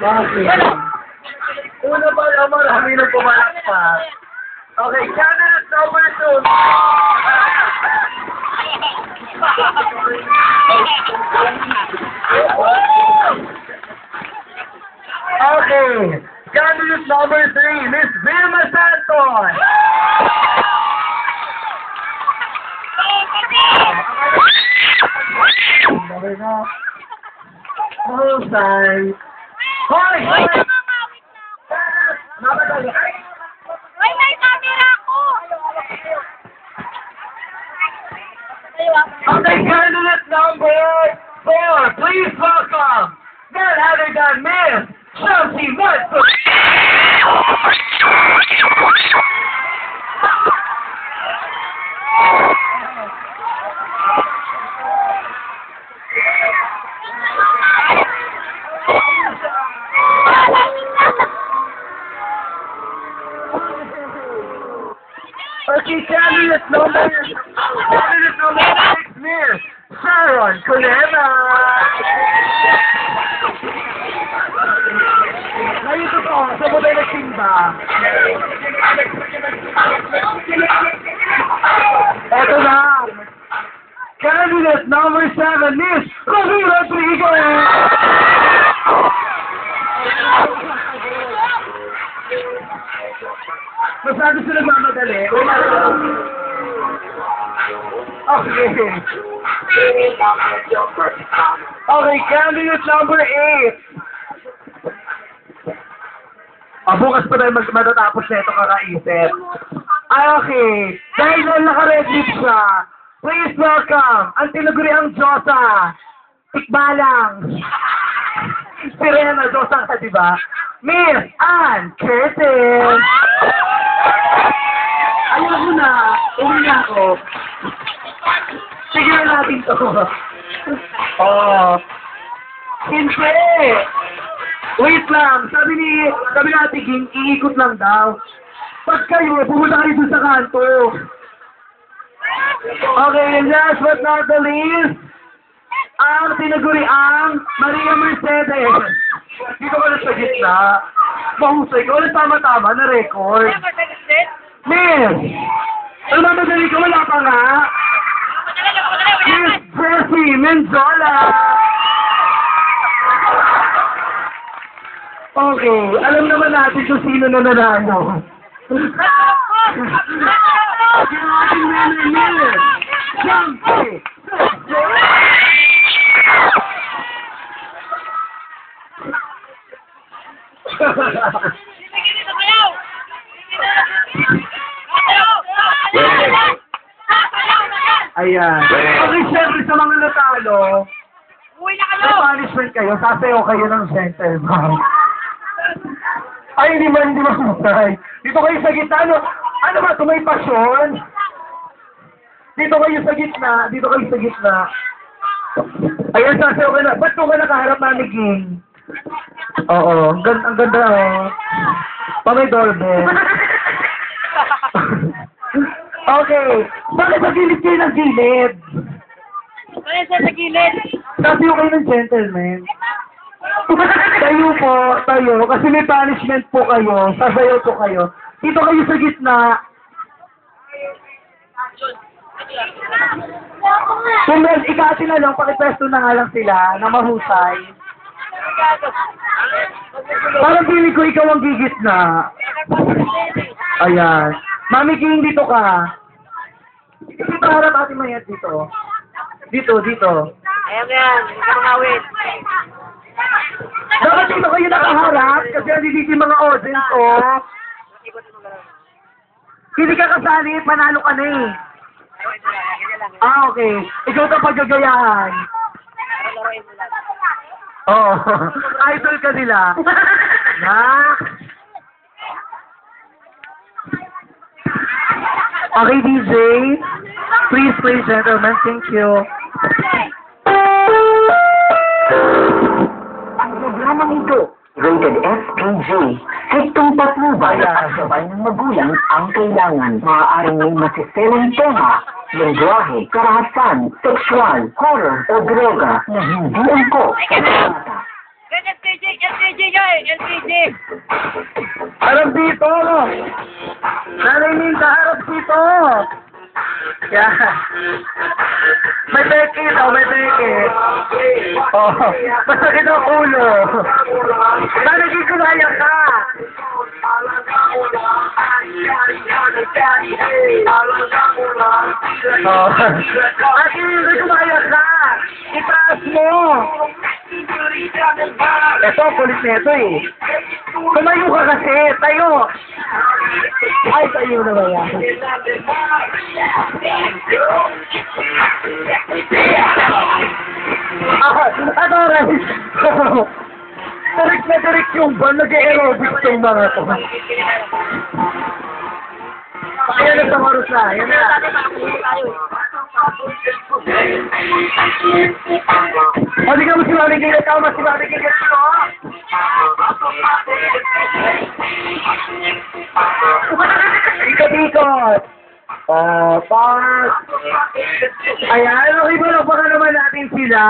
Okay. Una pa lang, marami na pumalak pa. Okay, candidate number 2. Okay, candidate number 3, Miss Vilma Santos. Okay na. Mahusay. Hoy! Mamadali. Ay, may camera ko! Okay, candidate number 4, please welcome none other than Miss Chelsea Martha. Okay, candidate number 6, Miss Sharon Colema. Ngayon ito po, sa mo tayo nagsimba. Eto na. Candidate number 7, Miss Rosie Rodriguez. Masyado sila mamadali. Okay. Okay, candidate number 8. Bukas pa tayo matatapos na ito kakaisip. Ay, okay. Dahil na naka-red lip siya, please welcome ang tinaguriang Diyosa. Tikbalang. Sirena, Diyosa ka, diba? Miss Ann Curtin. Ayoko na. Uwi na ako. Sige na natin to. Oh. Hindi. Wait lang. Sabi natin, King, iikot lang daw. Pag kayo, pumunta kayo dun sa kanto. Okay, last but not the least, ang tinaguriang Maria Mercedes. Dito ka na sa gitna. Mahusay ka. Wala tama-tama na record. Miss! Ano mamadali ka? Wala pa nga. Miss Jessie Menzola! Okay. Alam naman natin kung sino na nanalo. Yung ating nanay, Jumpy! Ayan. Okay, syempre sa mga natalo, Uwi na kayo! may punishment kayo, sasayaw kayo ng gentleman. Ay, hindi mahusay. Dito kayo sa gitna, ano ba, ito may pasyon? Dito kayo sa gitna. Ayun, sasayaw ka na. Ba't ka nakaharap namin, King? Oo, ang ganda, oh. May doorbell. Okay. Bakit sa gilid kayo ng gilid? Bakit sa gilid? Sabi kayo ng gentleman. Tayo. Kasi may punishment po kayo. Sasayaw po kayo. Dito kayo sa gitna. Kung ikati na lang, pakipesto na nga lang sila na mahusay. Parang pili ko ikaw ang gigit na. Ayan. Mami King, dito ka. Dito harap ating mayat dito. Dito. Ayan yan. Kamangawit. Dapat dito kayo nakaharap kasi nandito yung mga audience, oh. Hindi ka kasali, panalo ka na eh. Okay. Ikaw ito paggagayahan. Oo. Idol ka nila. Okay, DJ. Please, gentlemen. Thank you. Ang programang ito, rated SPG, striktong patnubay at sabay ng magulang ang kailangan. Maaaring may masiselang tema, lengguwahe, karahasan, sexual, horror o droga na hindi angkop sa bata. LPG, LPG yun, LPG. Harap dito! Nanay Minda, harap dito! Yan. May teke daw, may teke. Oh, masakit ang ulo. Nagiging kumaya ka. Oh. At hindi kumaya ka. Itaas mo. Ito, kulit na ito eh. Tumayo ka kasi, tayo. Ay, tayo na ba yan? Adoray! Tarik na tarik yung ban, nag-aerobics yung mga to. Ayan na sa Marusa, ayan na. O, di ka mo si Mami Gigat, ako mas si Mami Gigat ko. Ikot-ikot. Pas. Ayan, okay ba lang baka naman natin sila?